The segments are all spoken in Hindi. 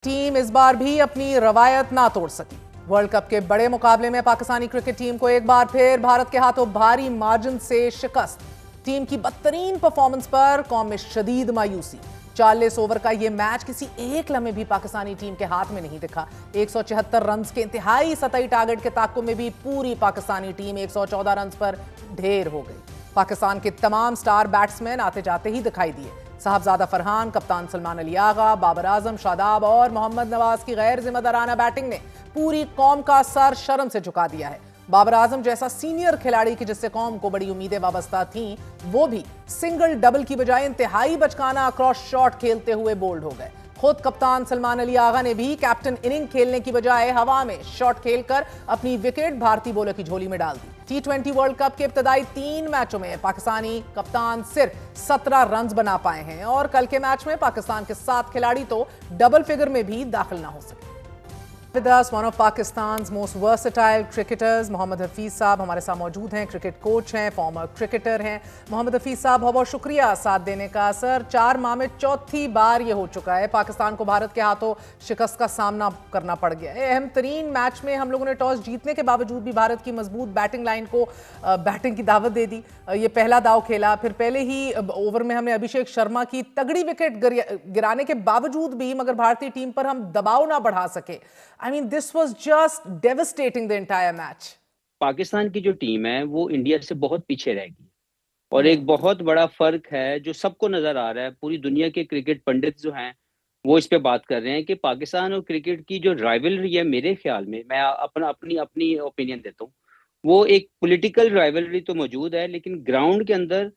टीम इस बार भी अपनी रवायत ना तोड़ सकी। वर्ल्ड कप के बड़े मुकाबले में पाकिस्तानी क्रिकेट टीम को एक बार फिर भारत के हाथों भारी मार्जिन से शिकस्त। टीम की बदतरीन परफॉर्मेंस पर कौम में शदीद मायूसी। 40 ओवर का यह मैच किसी एक लम्हे भी पाकिस्तानी टीम के हाथ में नहीं दिखा। 174 रन के इंतहाई सतही टारगेट के ताक्कुम में भी पूरी पाकिस्तानी टीम 114 रन पर ढेर हो गई। पाकिस्तान के तमाम स्टार बैट्समैन आते जाते ही दिखाई दिए। साहबजादा फरहान, कप्तान सलमान अली आगा, बाबर आजम, शादाब और मोहम्मद नवाज की गैर जिम्मेदाराना बैटिंग ने पूरी कौम का सर शर्म से झुका दिया है। बाबर आजम जैसा सीनियर खिलाड़ी की जिससे कौम को बड़ी उम्मीदें वाबस्ता थीं, वो भी सिंगल डबल की बजाय इंतहाई बचकाना क्रॉस शॉट खेलते हुए बोल्ड हो गए। खुद कप्तान सलमान अली आगा ने भी कैप्टन इनिंग खेलने की बजाय हवा में शॉट खेलकर अपनी विकेट भारतीय बॉलर की झोली में डाल दी। T20 वर्ल्ड कप के इब्तदाई 3 मैचों में पाकिस्तानी कप्तान सिर्फ 17 रन बना पाए हैं और कल के मैच में पाकिस्तान के 7 खिलाड़ी तो डबल फिगर में भी दाखिल ना हो सके। With us, one of Pakistan's most versatile cricketers, Mohammad Hafeez साहब हमारे साथ मौजूद हैं। क्रिकेट कोच हैं, फॉर्मर क्रिकेटर हैं। मोहम्मद हफीज साहब, बहुत बहुत शुक्रिया साथ देने का। सर, 4 माह में चौथी बार ये हो चुका है पाकिस्तान को भारत के हाथों शिकस्त का सामना करना पड़ गया है। अहम तरीन मैच में हम लोगों ने टॉस जीतने के बावजूद भी भारत की मजबूत बैटिंग लाइन को बैटिंग की दावत दे दी। ये पहला दाव खेला, फिर पहले ही ओवर में हमने अभिषेक शर्मा की तगड़ी विकेट गिराने के बावजूद भी मगर भारतीय टीम पर हम दबाव ना बढ़ा सके। I mean, this was just devastating the entire match. Pakistan की जो टीम है वो इंडिया से बहुत पीछे रह गई और एक बहुत बड़ा फर्क है जो सबको नजर आ रहा है। पूरी दुनिया के क्रिकेट पंडित जो हैं वो इस पे बात कर रहे हैं कि पाकिस्तान और क्रिकेट की जो राइवलरी है, मेरे ख्याल में, मैं अपना अपनी अपनी ओपिनियन देता हूँ, वो एक पॉलिटिकल राइवलरी तो मौजूद है, लेकिन ग्राउंड के अंदर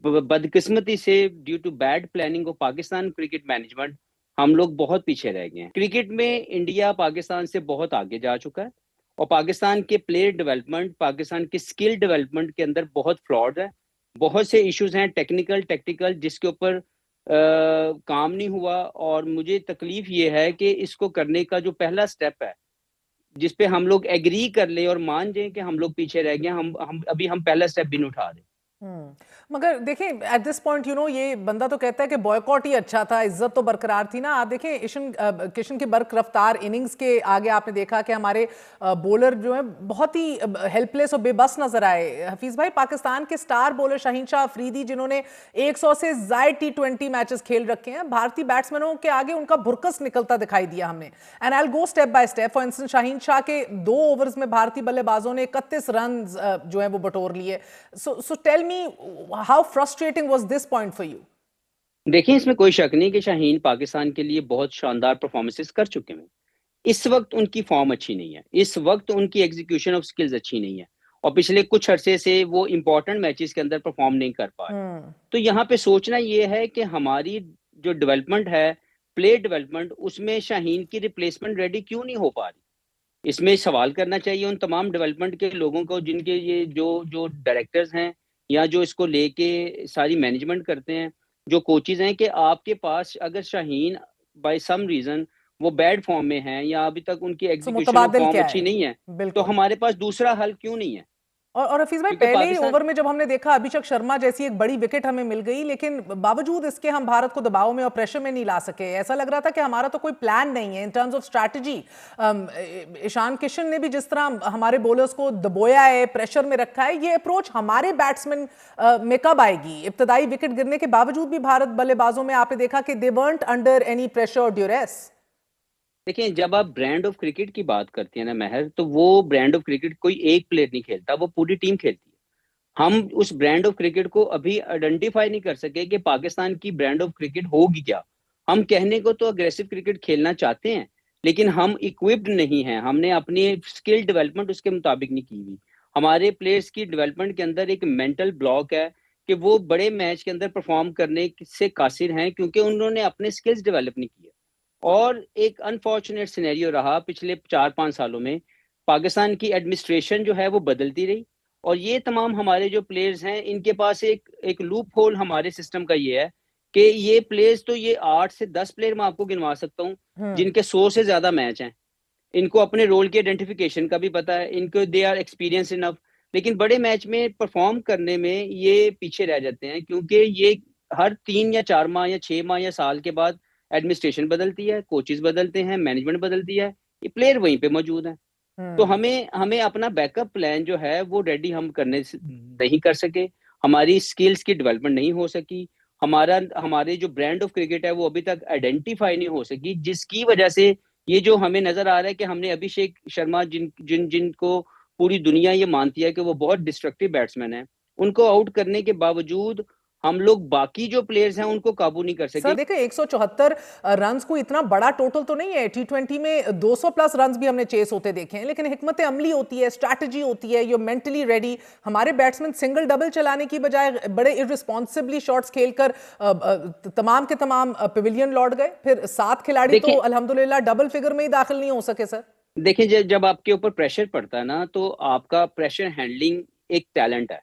बदकिस्मती से due to bad planning of Pakistan cricket management हम लोग बहुत पीछे रह गए हैं। क्रिकेट में इंडिया पाकिस्तान से बहुत आगे जा चुका है और पाकिस्तान के प्लेयर डेवलपमेंट, पाकिस्तान की स्किल डेवलपमेंट के अंदर बहुत फ्लॉड है। बहुत से इश्यूज हैं टेक्निकल टेक्टिकल जिसके ऊपर काम नहीं हुआ और मुझे तकलीफ ये है कि इसको करने का जो पहला स्टेप है जिस पे हम लोग एग्री कर ले और मान जाए कि हम लोग पीछे रह गए, हम पहला स्टेप भी नहीं उठा रहे। मगर देखें एट दिस पॉइंट ये बंदा तो कहता है कि बॉयकॉट ही अच्छा था, इज्जत तो बरकरार थी ना। आप देखें किशन की बर्क रफ्तार इनिंग्स के आगे आपने देखा कि हमारे बॉलर जो है बहुत ही हेल्पलेस और बेबस नजर आए। हफीज भाई, पाकिस्तान के स्टार बॉलर शाहीन शाह अफरीदी जिन्होंने 100 से ज्यादा T20 मैचेस खेल रखे हैं, भारतीय बैट्समैनों के आगे उनका भुरकस निकलता दिखाई दिया हमने। And I will go step by step. For instance, Shaheen Shah के 2 ओवर्स में भारतीय बल्लेबाजों ने 31 रन जो है वो बटोर लिए। So tell me, how frustrating was this point for you? देखिए, इसमें कोई शक नहीं कि शाहीन पाकिस्तान के लिए बहुत शानदार परफॉर्मेंसेस कर चुके हैं। इस वक्त उनकी फॉर्म अच्छी नहीं है, इस वक्त उनकी एग्जीक्यूशन ऑफ स्किल्स अच्छी नहीं है और पिछले कुछ अरसे से वो इंपॉर्टेंट मैचेस के अंदर परफॉर्म नहीं कर पा रहे। तो यहाँ पे सोचना ये है कि हमारी जो डेवलपमेंट है, प्लेयर डेवलपमेंट, उसमें शाहीन की रिप्लेसमेंट रेडी क्यों नहीं हो पा रही। इसमें सवाल करना चाहिए उन तमाम डेवलपमेंट के लोगों को जिनके ये जो जो डायरेक्टर्स हैं या जो इसको लेके सारी मैनेजमेंट करते हैं, जो कोचेज हैं, कि आपके पास अगर शाहीन बाय सम रीजन वो बैड फॉर्म में हैं या अभी तक उनकी सो एग्जीक्यूशन ऑफ मुतबादिल फॉर्म क्या अच्छी है? नहीं है, तो बिल्कुल। हमारे पास दूसरा हल क्यों नहीं है। और हफीज भाई, क्योंकि पहले ही पाकिस्तान, ओवर में जब हमने देखा अभिषेक शर्मा जैसी एक बड़ी विकेट हमें मिल गई, लेकिन बावजूद इसके हम भारत को दबाव में और प्रेशर में नहीं ला सके। ऐसा लग रहा था कि हमारा तो कोई प्लान नहीं है in terms of strategy. Ishan Kishan ने भी जिस तरह हमारे बॉलर्स को दबोया है, प्रेशर में रखा है, ये अप्रोच हमारे बैट्समैन में कब आएगी? इब्तदाई विकेट गिरने के बावजूद भी भारत बल्लेबाजों में आपने देखा कि दे वर्ंट अंडर एनी प्रेशर और ड्यूरेस। देखिए, जब आप ब्रांड ऑफ क्रिकेट की बात करती है ना महर, तो वो ब्रांड ऑफ क्रिकेट कोई एक प्लेयर नहीं खेलता, वो पूरी टीम खेलती है। हम उस ब्रांड ऑफ क्रिकेट को अभी आइडेंटिफाई नहीं कर सके कि पाकिस्तान की ब्रांड ऑफ क्रिकेट होगी क्या। हम कहने को तो अग्रेसिव क्रिकेट खेलना चाहते हैं, लेकिन हम इक्विप्ड नहीं हैं, हमने अपनी स्किल डेवलपमेंट उसके मुताबिक नहीं की हुई। हमारे प्लेयर्स की डेवलपमेंट के अंदर एक मेंटल ब्लॉक है कि वो बड़े मैच के अंदर परफॉर्म करने से कासिर हैं क्योंकि उन्होंने अपने स्किल्स डेवलप नहीं किए। और एक अनफॉर्चुनेट सिनेरियो रहा पिछले 4-5 सालों में, पाकिस्तान की एडमिनिस्ट्रेशन जो है वो बदलती रही और ये तमाम हमारे जो प्लेयर्स हैं इनके पास एक एक लूप होल हमारे सिस्टम का ये है कि ये प्लेयर्स, तो ये 8 से 10 प्लेयर मैं आपको गिनवा सकता हूँ जिनके 100 से ज्यादा मैच हैं। इनको अपने रोल के आइडेंटिफिकेशन का भी पता है, इनको दे आर एक्सपीरियंस इनफ, लेकिन बड़े मैच में परफॉर्म करने में ये पीछे रह जाते हैं क्योंकि ये हर 3 या 4 माह या 6 माह या साल के बाद एडमिनिस्ट्रेशन बदलती है, कोचेस बदलते हैं, मैनेजमेंट बदलती है, ये प्लेयर वहीं पे मौजूद है। तो हमें हमें अपना बैकअप प्लान जो है वो रेडी हम करने नहीं कर सके, हमारी स्किल्स की डेवलपमेंट नहीं हो सकी, हमारे जो ब्रांड ऑफ क्रिकेट है वो अभी तक आइडेंटिफाई नहीं हो सकी, जिसकी वजह से ये जो हमें नजर आ रहा है कि हमने अभिषेक शर्मा जिनको पूरी दुनिया ये मानती है कि वो बहुत डिस्ट्रक्टिव बैट्समैन है, उनको आउट करने के बावजूद हम लोग बाकी जो प्लेयर्स हैं उनको काबू नहीं कर सर सके। देखिए 174 रन्स को इतना बड़ा टोटल तो नहीं है, टी20 में 200 प्लस रन्स भी हमने चेस होते देखे हैं, लेकिन हिकमत अमली होती है, स्ट्रैटेजी होती है, यू मेंटली रेडी। हमारे बैट्समैन सिंगल डबल चलाने की बजाय बड़े इररिस्पॉन्सिबली शॉट्स खेलकर तमाम के तमाम पवेलियन लौट गए, फिर 7 खिलाड़ी तो अल्हम्दुलिल्लाह डबल फिगर में ही दाखिल नहीं हो सके। सर देखिए, जब आपके ऊपर प्रेशर पड़ता है ना, तो आपका प्रेशर हैंडलिंग एक टैलेंट है,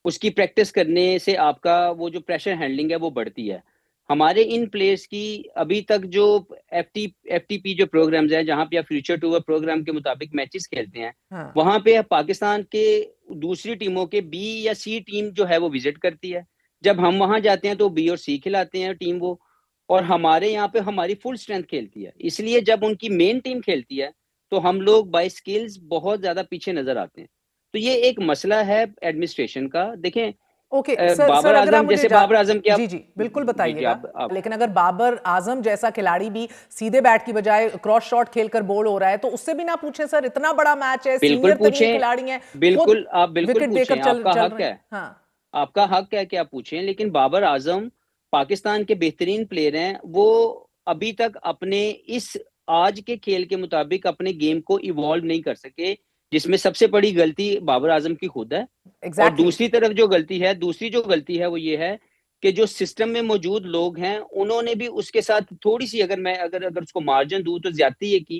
उसकी प्रैक्टिस करने से आपका वो जो प्रेशर हैंडलिंग है वो बढ़ती है। हमारे इन प्लेयर्स की अभी तक जो एफटीपी जो प्रोग्राम्स हैं, जहां पे आप फ्यूचर टूर प्रोग्राम के मुताबिक मैचेस खेलते हैं, हाँ। वहां पे पाकिस्तान के दूसरी टीमों के बी या सी टीम जो है वो विजिट करती है। जब हम वहां जाते हैं तो बी और सी खिलाते हैं टीम वो, और हमारे यहाँ पे हमारी फुल स्ट्रेंथ खेलती है। इसलिए जब उनकी मेन टीम खेलती है तो हम लोग बाय स्किल्स बहुत ज्यादा पीछे नजर आते हैं। तो ये एक मसला है एडमिनिस्ट्रेशन का। देखें, ओके सर, बाबर अगर आप आजम मुझे जैसे बाबर आजम की आप जी जी बिल्कुल जी जी बताइएगा, आप लेकिन अगर बाबर आजम जैसा खिलाड़ी भी सीधे बैट की बजाय क्रॉस शॉट खेलकर बोल हो रहा है, तो उससे भी ना पूछें सर? इतना बड़ा मैच है, बिल्कुल सीनियर तरीन पूछें, खिलाड़ी हैं, खुद बिल्कुल आप बिल्कुल विकेट देकर पूछें, चल आपका चल हक रहे है, हैं। हाँ आपका हक है कि आप पूछें। लेकिन बाबर आजम पाकिस्तान के बेहतरीन प्लेयर हैं, वो अभी तक अपने इस आज के खेल के मुताबिक अपने गेम को इवॉल्व नहीं कर सके, जिसमें सबसे बड़ी गलती बाबर आजम की खुद है। और एग्जैक्टली दूसरी जो गलती है वो ये है कि जो सिस्टम में मौजूद लोग हैं उन्होंने भी उसके साथ थोड़ी सी, अगर उसको मार्जिन दूं तो ज्यादती ये की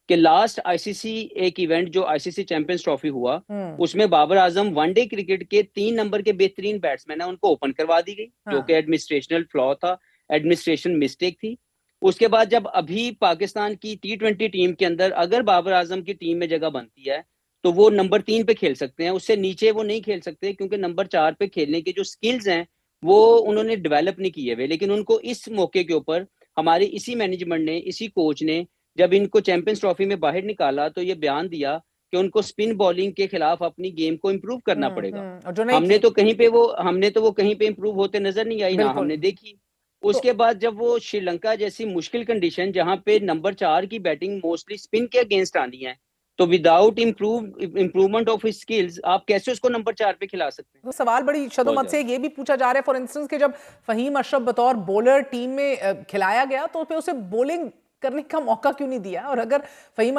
कि लास्ट आईसीसी एक इवेंट जो आईसीसी चैंपियंस ट्रॉफी हुआ, उसमें बाबर आजम वनडे क्रिकेट के 3 नंबर के बेहतरीन बैट्समैन है, उनको ओपन करवा दी गई, जो कि एडमिनिस्ट्रेशनल फ्लॉ था, एडमिनिस्ट्रेशन मिस्टेक थी। उसके बाद जब अभी पाकिस्तान की टी20 टीम के अंदर अगर बाबर आजम की टीम में जगह बनती है तो वो नंबर 3 पे खेल सकते हैं, उससे नीचे वो नहीं खेल सकते, क्योंकि नंबर 4 पे खेलने के जो स्किल्स हैं वो उन्होंने डेवलप नहीं किए हुए। लेकिन उनको इस मौके के ऊपर हमारे इसी मैनेजमेंट ने, इसी कोच ने, जब इनको चैंपियंस ट्रॉफी में बाहर निकाला तो ये बयान दिया कि उनको स्पिन बॉलिंग के खिलाफ अपनी गेम को इम्प्रूव करना पड़ेगा। और जो नहीं की हमने तो वो कहीं पे इम्प्रूव होते नजर नहीं आई, ना बिल्कुल। हमने देखी। तो उसके बाद जब वो श्रीलंका जैसी मुश्किल कंडीशन, जहां पे नंबर 4 की बैटिंग मोस्टली स्पिन के अगेंस्ट आनी है, तो विदाउट इम्प्रूवमेंट ऑफ स्किल्स आप कैसे उसको नंबर 4 पे खिला सकते हैं? तो सवाल बड़ी शदोमत से ये भी पूछा जा रहा है, फॉर इंस्टेंस कि जब फहीम अशरफ बतौर बॉलर टीम में खिलाया गया तो फिर उसे बॉलिंग करने का मौका क्यों नहीं दिया? और अगर फहीम